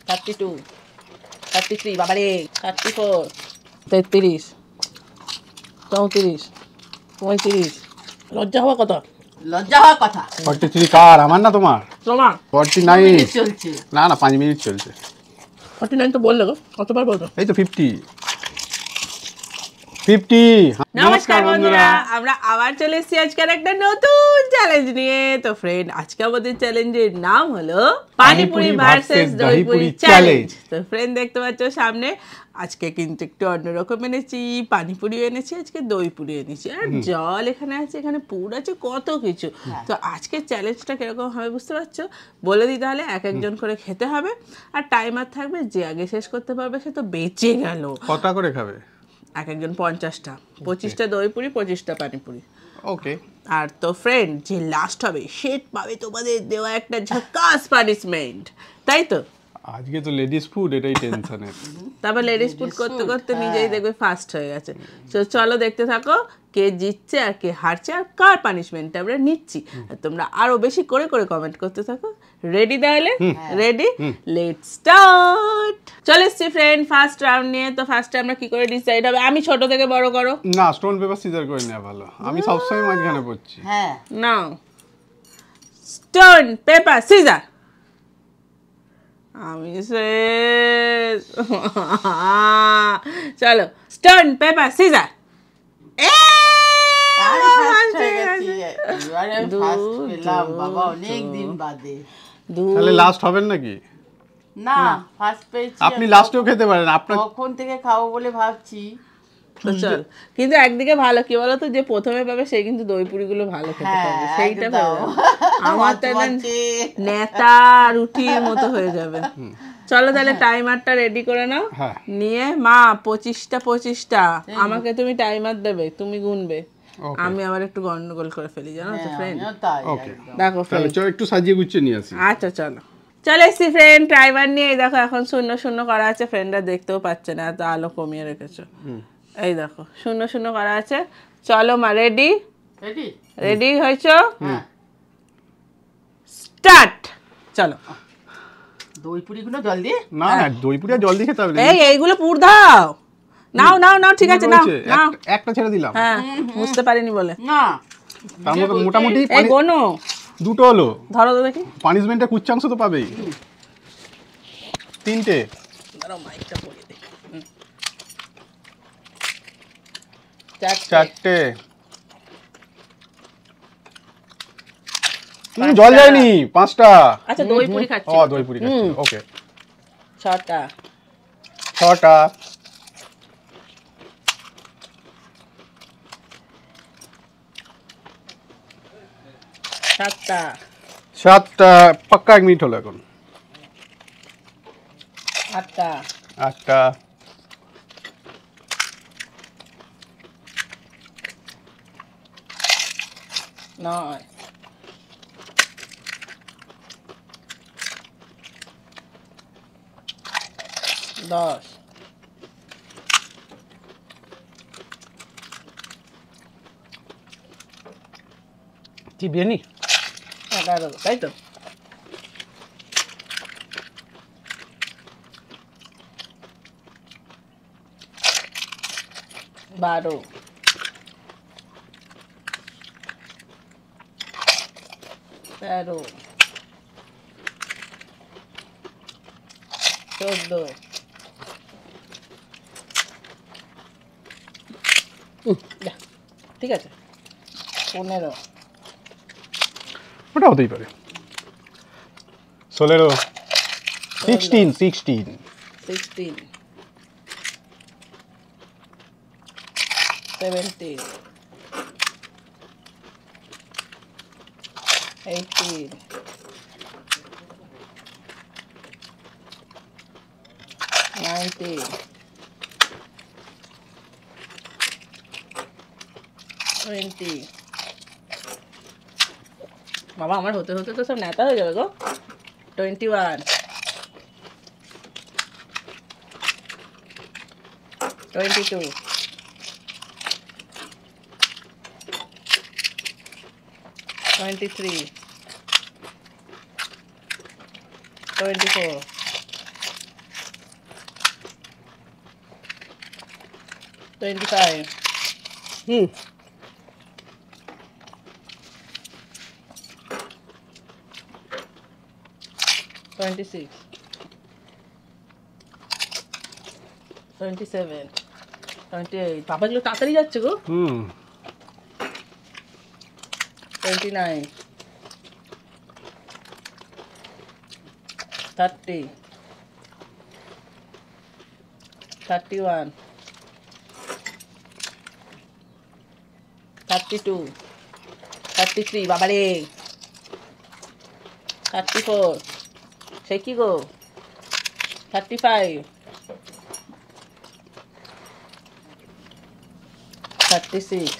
32, 33, বাবারে 34, 33, 34, 35, লজ্জা হওয়ার কথা। 43 কার, আমার না তোমার? তোমার 49 চলছে। না 5 মিনিট চলছে। 49 তো বললে গো, কতবার বলতো? এই তো 50। নমস্কার বন্ধুরা, আমরা আবার চলে এসেছি আজকের একটা নতুন চ্যালেঞ্জ নিয়ে। তো ফ্রেন্ড, আজকে আমাদের চ্যালেঞ্জের নাম হলো পানিপুরি ভার্সেস দইপুরি চ্যালেঞ্জ। তো ফ্রেন্ড, দেখতে পাচ্ছ সামনে আজকে কিন্তু একটু অন্যরকম এনেছি, পানিপুরি এনেছি, আজকে দইপুরি এনেছি, আর জল এখানে আছে, এখানে পুর আছে, কত কিছু। তো আজকের চ্যালেঞ্জটা কিরকম হবে বুঝতে পারছো? বলে দিই তাহলে। এক একজন করে খেতে হবে, আর টাইমার থাকবে, যে আগে শেষ করতে পারবে সে তো বেঁচে গেল। কটা করে খাবে? এক একজন 50টা, 25টা দইপুরি, 25টা পানিপুরি। ওকে। আর তো ফ্রেন্ড, যে লাস্ট হবে সে পাবে তোমাদের দেওয়া একটা ঝাকাস পানিশমেন্ট, তাই তো? আজকে তো লেডিস ফুড, এটাই টেনশনের। তারপর লেডিস ফুড করতে করতে নিজেই দেখবে ফাস্ট হয়ে গেছে। তো চলো দেখতে থাকো কে জিতছে আর কে হারছে, আর কার পানিশমেন্টটা আমরা নিচ্ছি। আর তোমরা আরো বেশি করে করে কমেন্ট করতে থাকো। রেডি তাহলে? Ready, let's start. চলে এসছি ফ্রেন্ড ফার্স্ট রাউন্ড নিয়ে। তো ফার্স্টে আমরা কি করে ডিসাইড হবে? আমি ছোট থেকে বড় করো। না, স্টোন পেপার সিজার করে নেওয়া ভালো। আমি সবসময় মাঝখানে পড়ছি। হ্যাঁ, নাও স্টোন পেপার সিজার। আমি শেষ। চলো স্টোন পেপার সিজার। তাহলে লাস্ট হবেন নাকি? না, ফার্স্ট পেয়েছি। আপনি লাস্টেও খেতে পারেন। আপনার কখন থেকে খাবো বলে ভাবছি। তো চল, কিন্তু একদিকে ভালো কি বলতো, যে প্রথমে পাবে সেই কিন্তু দইপুরি গুলো ভালো খেতে পাবে, সেইটা পাবে। আমার তো নেতা রুটির মতো হয়ে যাবে। চলো তাহলে টাইমারটা রেডি করে নাও। নিয়ে মা 25টা আমাকে তুমি টাইমার দেবে, তুমি গুনবে, আমি আবার একটু গন্ডগোল করে ফেলি, জানো তো ফ্রেন্ড। ওকে, দেখো তাহলে চল একটু সাজিয়ে গুছিয়ে নিয়ে আসি। আচ্ছা চলো, চলে এসছি ফ্রেন্ড টাইমার নিয়ে। এই দেখো এখন 0 করা আছে, ফ্রেন্ডরা দেখতেও পাচ্ছে না, এত আলো কমিয়ে রেখেছো। এই দেখো 0 করা আছে। চলো মা, রেডি? রেডি হয়েছো? স্টার্ট। চলো। দইপুরিগুলো জল দিয়ে? না না, দইপুরি আর জল দিয়ে খেতে হবে না। এইগুলো পুর দাও। নাও নাও নাও, ঠিক আছে, নাও নাও। একটা ছেড়ে দিলাম। হ্যাঁ, বুঝতে পারিনি বলে। না, তার মধ্যে মোটামুটি এই গোনো দুটো হলো। ধরো তো দেখি। পানিশমেন্টের কুচ্চাংশ তো পাবেই। 3টে। দাঁড়াও, মাইকটা পরিয়ে দিই। 4টে। জল যায়নি। 5টা। আচ্ছা, দই পুরি খাচ্ছি। ও, দই পুরি খাচ্ছি। ওকে। 6টা। 6টা। 7টা। 7টা। পাক্কা 1 মিনিট হলো এখন। 8টা। 8টা। 9। 10। 11, তাই তো? 12, 13, 14, ঠিক আছে, 15, ওটা হতেই পারে। 16, 16, 16, 17, 18, 19, 20। বাবা, আমার হতে হতে তো সব নেতা হয়ে যাবে গো। 21, 22, 23, 24, 25. হুম 26. 27. 28. বাবা এগুলো তাড়াতাড়ি যাচ্ছে গো। হুম 29. 30. 31. 32. 33. বাবারে 34. সে কি গো 35. 36.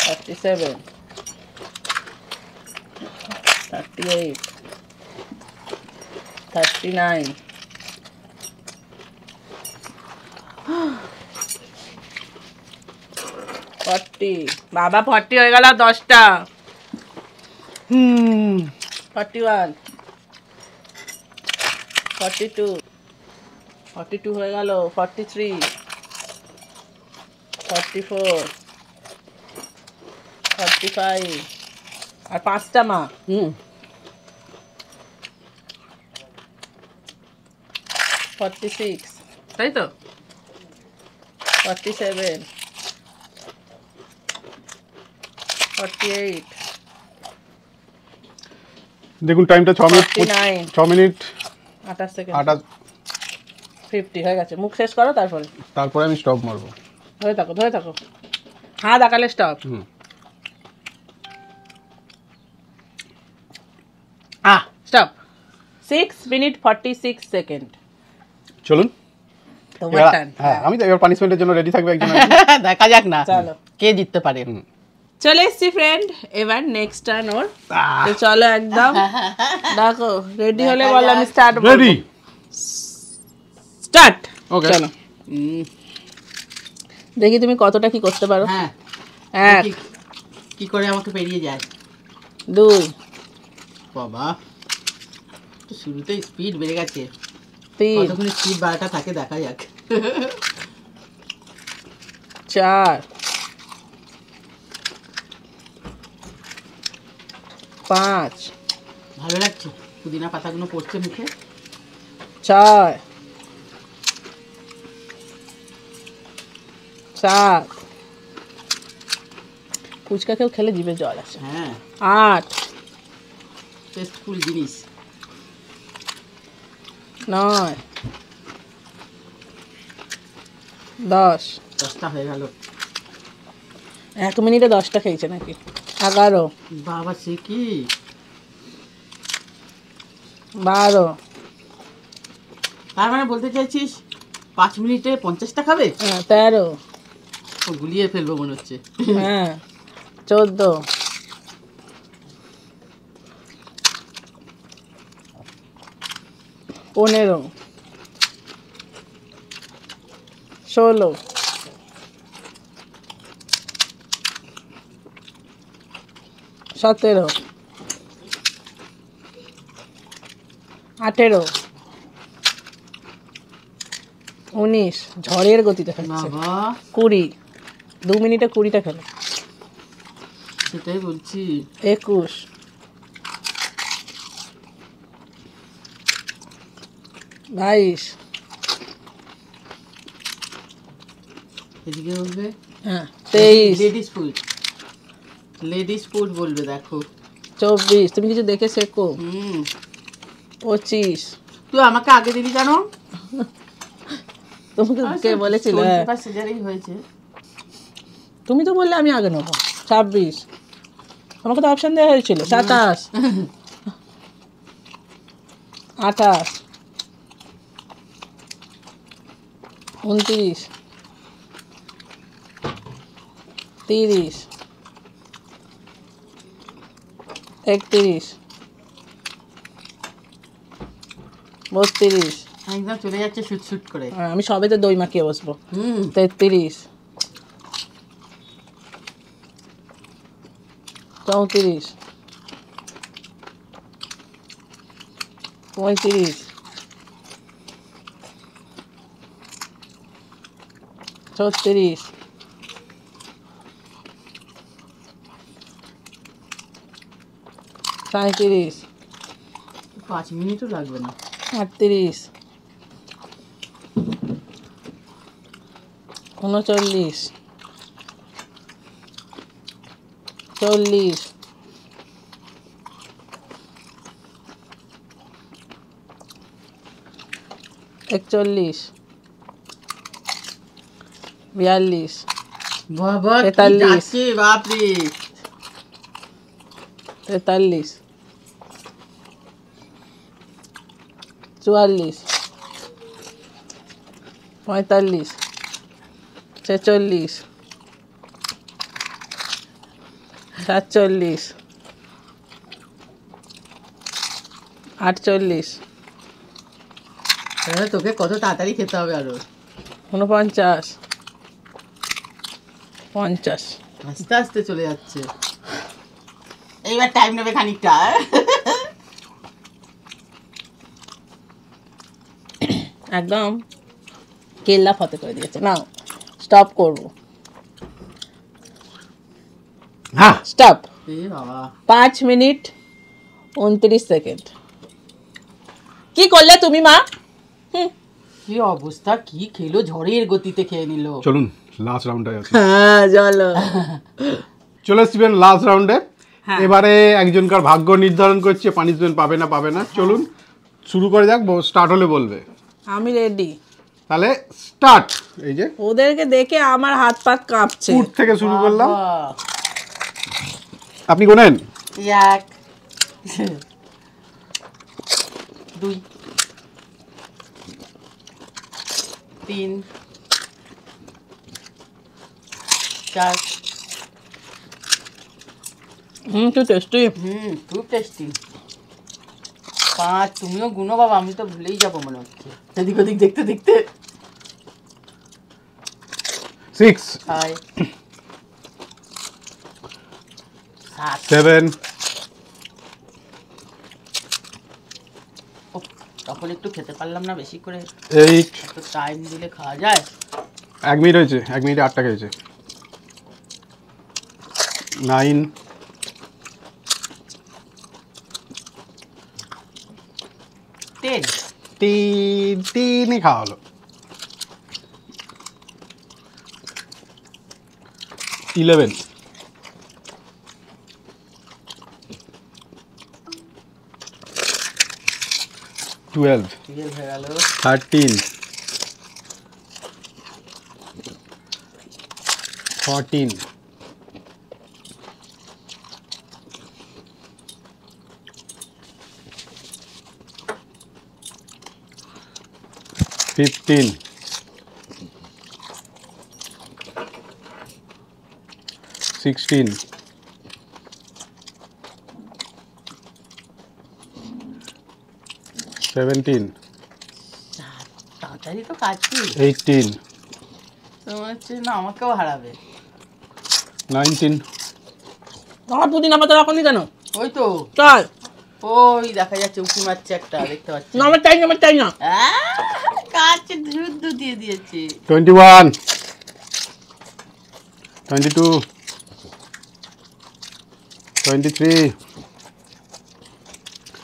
37. 38. 39. 40. বাবা 40 হয়ে গেল 10টা। হুম 41. 42. 42 হয়ে গেল 43. 44. 45. আর 5টা মা। হুম 46. তাই তো 47. 48. দেখুন টাইমটা 6 মিনিট 49. 6 মিনিট 28 সেকেন্ড 28 50 হয়ে গেছে। মুখ শেষ করো তারপরে তারপরে আমি স্টপ মারবো। ধরে থাকো ধরে থাকো। হ্যাঁ দেখালে স্টপ। হুম স্টপ। 6 minute 46 second. চলুন তোমার এবার টার্ন। হ্যাঁ আমি তো এবার পানিশমেন্টের জন্য রেডি থাকবে একজন দেখা যাক না চলো। কে জিততে পারে। চলে এসছি ফ্রেন্ড, এবার নেক্সট টার্ন ওর। তো চলো একদম দেখো রেডি হলে বলো আমি স্টার্ট রেডি স্টার্ট। ওকে চলো দেখি তুমি কতটা কি করতে পারো। হ্যাঁ 1 দেখি কি করে আমাকে পেরিয়ে যায়। 2 বাবা তো শুরুতেই স্পিড বেড়ে গেছে। 3 কতক্ষণ স্পিড বাড়াটা থাকে দেখা যাক। 4 5 ভালো লাগছে পুদিনা পাতাগুলো পড়ছে মুখে। 6 7 ফুচকা কেউ খেলে জিভে জল আসে। হ্যাঁ 8 টেস্টফুল জিনিস। 9 10 10টা হয়ে গেল। 1 মিনিটে 10টা খেয়েছে নাকি। 11 বাবা সে কি 12 তার মানে বলতে চাইছিস 5 মিনিটে 50টা খাবে? 13 ও গুলিয়ে ফেলবো মনে হচ্ছে। হ্যাঁ 14 15 16 17 18 19 ঝড়ের গতিতে খাচ্ছে। বাবা 20 2 মিনিটে 20টা খেলো। সেটাই বলছি। 21 22 এদিকে বলবে হ্যাঁ 23 লেডিস ফুড। লেডিস ফুড বলবে দেখো। 24 তুমি কিছু দেখে শেখো। 25 তুই আমাকে আগে দিবি কেন? তোমাকে কে বলেছিল? সিজারেই হয়েছে। তুমি তো বললে আমি আগে নেবো। 26 আমাকে তো অপশন দেওয়া হয়েছিল। 27 28 29 30 31 32 একদম চলে যাচ্ছে শুট শুট করে। আমি সবেতে দই মাখিয়ে বসবো। 33 34 35 36, 37, 5 মিনিটও লাগবে না। 38, 39, 40, 41, 42, বাবা কি 43 যাচ্ছে বাপ রে। 43, 44, 45, 46, 47, 48, তাহলে তোকে কত তাড়াতাড়ি খেতে হবে আরো। 49, 50, আস্তে আস্তে চলে যাচ্ছে। এইবার টাইম নেবে খানিকটা। একদম কেল্লা ফতে করে দিয়েছে। নাও স্টপ করবো, হ্যাঁ স্টপ। এ বাবা 5 মিনিট 29 সেকেন্ড। কি করলে তুমি মা? কি অবস্থা, কি খেলো, ঝড়ের গতিতে খেয়ে নিল। চলুন লাস্ট রাউন্ডে আছে। হ্যাঁ চলো। চলে এসছিলেন লাস্ট রাউন্ডে। হ্যাঁ। এবারে একজনকার ভাগ্য নির্ধারণ করছে পানিশমেন্ট পাবে না পাবে না। চলুন শুরু করে যাক, স্টার্ট হলে বলবে। আমি রেডি। তাহলে স্টার্ট। এই যে ওদেরকে দেখে আমার হাত পা কাঁপছে। ফুট থেকে শুরু করলাম। বাহ, আপনি গোনেন। 1 2 3 4 তো টেস্টি। খুব টেস্টি। 5 তুমিও গুনো বাবা, আমি তো ভুলেই যাবো মনে হচ্ছে এদিক ওদিক দেখতে দেখতে। 6 6 7 তখন একটু খেতে পারলাম না বেশি করে, 8 এত টাইম দিলে খাওয়া যায়। 1 মিনিট হয়েছে, 1 মিনিটে 8টা খেয়েছে। 9 10 তিনই খাওয়া হলো। 11 12 12 হয়ে গেল। 13 14 15 16 17 তাড়াতাড়ি তো খাচ্ছি, 18 তোমার হচ্ছে না আমাকেও হারাবে। 19 আমার পুদিনা পাতা রাখনি কেন? ওই তো চল। ওই দেখা যাচ্ছে উঁকি মারছে একটা, দেখতে পাচ্ছি। না, আমার চাই না, আমার চাই না। কাছে শুদ্ধ দিয়ে দিয়েছে। 21 22 23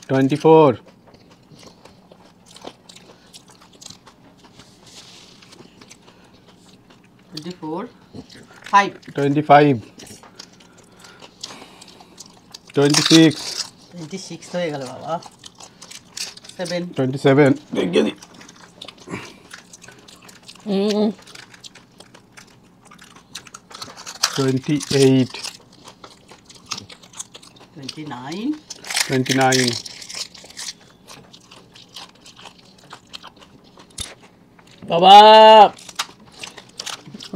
24 24 5 25 26 26 হয়ে গেল বাবা। 7 27 দেখিয়ে দিই। 28 29 29 বাবা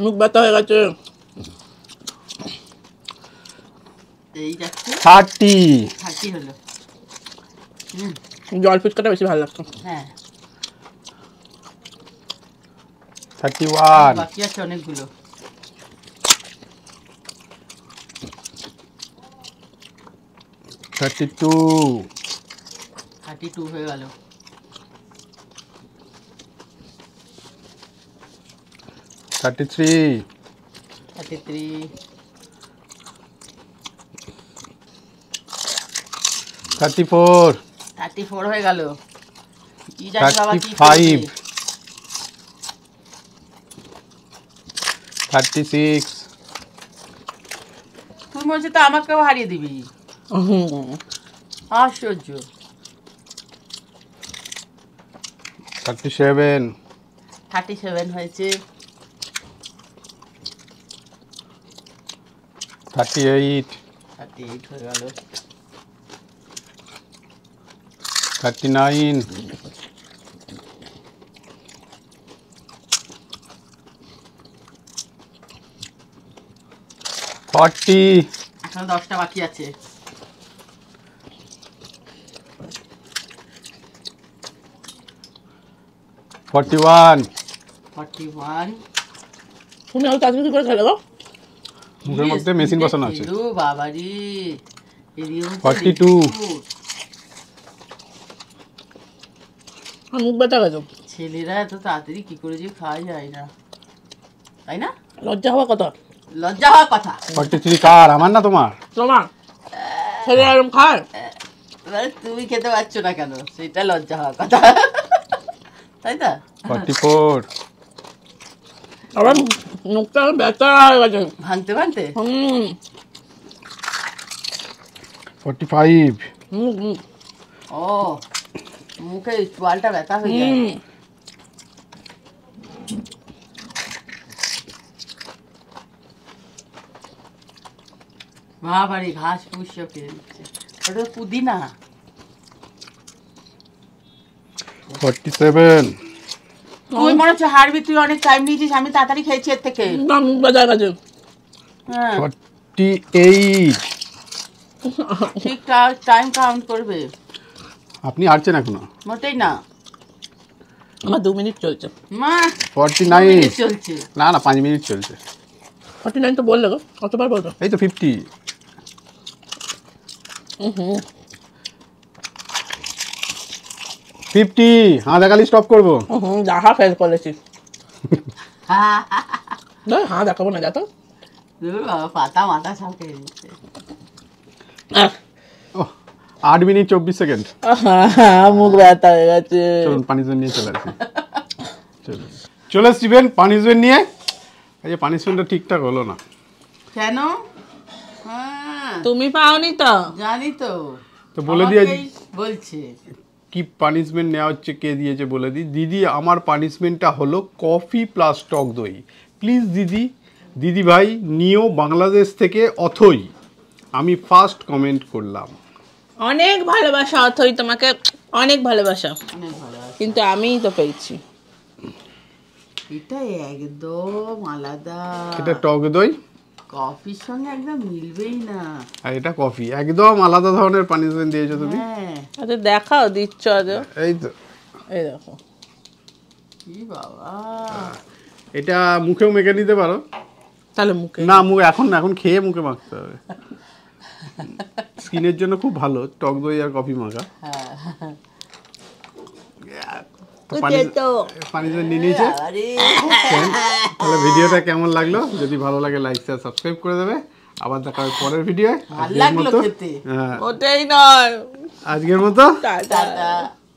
মুখ ব্যথা হয়ে গেছে। এই যাচ্ছে 30 30 হলো। জল ফুচকাটা বেশি ভালো লাগতো। হ্যাঁ 31 বাকি আছে অনেকগুলো। 32 32 হয়ে গেল। 33 33 33 34 34 হয়ে গেল। কি জানি বাবা কি 35 36 তুই বলছিস তো আমাকেও হারিয়ে দিবি। আশ্চর্য। 37 37 হয়েছে। 38 38 হয়ে গেল। 39 40 এখন 10টা বাকি আছে। 41 41 তুমি আর তাড়াতাড়ি করে খেলে গো। মুখের মধ্যে মেশিন বসানো আছে। ও বাবারি এদিকে 42 মুখ ব্যথা গেছে। ছেলেরা এত তাড়াতাড়ি কি করে যে খাওয়া যায় না, তাই না? লজ্জা হওয়ার কথা। লজ্জা হওয়ার কথা। 43 কার, আমার না তোমার? তোমার ছেলে এরকম খায়? এবার তুমি খেতে পারছো না কেন, সেটা লজ্জা হওয়ার কথা, তাই তো? 44 আবার মুখটা ব্যথা হয়ে গেছে ভাঙতে ভাঙতে। 45 ও মুখে চোয়ালটা ব্যথা হয়ে যায়। বাবারে ঘাস পুষিয়ে ফেলে দিচ্ছে, ওটা পুদিনা। 47 তুই মনে হচ্ছে হারবি, তুই অনেক টাইম নিয়েছিস, আমি তাড়াতাড়ি খেয়েছি এর থেকে। মুখ ব্যথা গেছে। হ্যাঁ 48 ঠিক টাইম কাউন্ট করবে। আপনি হারছেন এখনো? মোটেই না, আমার 2 মিনিট চলছে। মা 49 চলছে। না না 5 মিনিট চলছে। 49 তো বললে গো, কতবার বলতো? এই তো 50 50 হ্যাঁ দেখালি স্টপ করবো। যাহা ফেল করেছিস। হ্যাঁ দেখাবো না, যা তো। পাতা মাথা সব খেয়ে দিচ্ছে। 8 মিনিট 24 সেকেন্ড। মুখ ব্যথা হয়ে গেছে। চলুন পানিশমেন্ট নিয়ে চলে আসি। চলে আসবেন পানিশমেন্ট নিয়ে। এই যে পানিশমেন্টটা ঠিকঠাক হলো না কেন? তুমি পাওনি তো? জানি তো, তো বলে দিয়ে বলছে কি পানিশমেন্ট নেওয়া হচ্ছে, কে দিয়েছে বলে দিই। দিদি আমার পানিশমেন্টটা হলো কফি প্লাস টক দই। প্লিজ দিদি ভাই নিও বাংলাদেশ থেকে অথই। আমি ফার্স্ট কমেন্ট করলাম। অনেক ভালোবাসা অথই, তোমাকে অনেক ভালোবাসা, অনেক ভালো আছে। কিন্তু আমিই তো পেয়েছি। এটা একদম আলাদা, এটা টক দই, কফির সঙ্গে একদম মিলবেই না। আর এটা কফি, একদম আলাদা ধরনের পানিশমেন্ট দিয়েছো তুমি। হ্যাঁ আচ্ছা দেখাও, দিচ্ছ আজ। এই তো এই দেখো, কি বাবা, এটা মুখেও মেখে নিতে পারো। তাহলে মুখে না এখন খেয়ে মুখে মাখতে হবে। স্কিনের জন্য খুব ভালো টক দই আর কফি মাখা। পানিশমেন্ট নিয়ে নিয়েছে। তাহলে ভিডিওটা কেমন লাগলো? যদি ভালো লাগে লাইক শেয়ার সাবস্ক্রাইব করে দেবে। আবার দেখা হবে পরের ভিডিও। ভালো লাগলো খেতে, ওটাই নয়, আজকের মতো টাটা।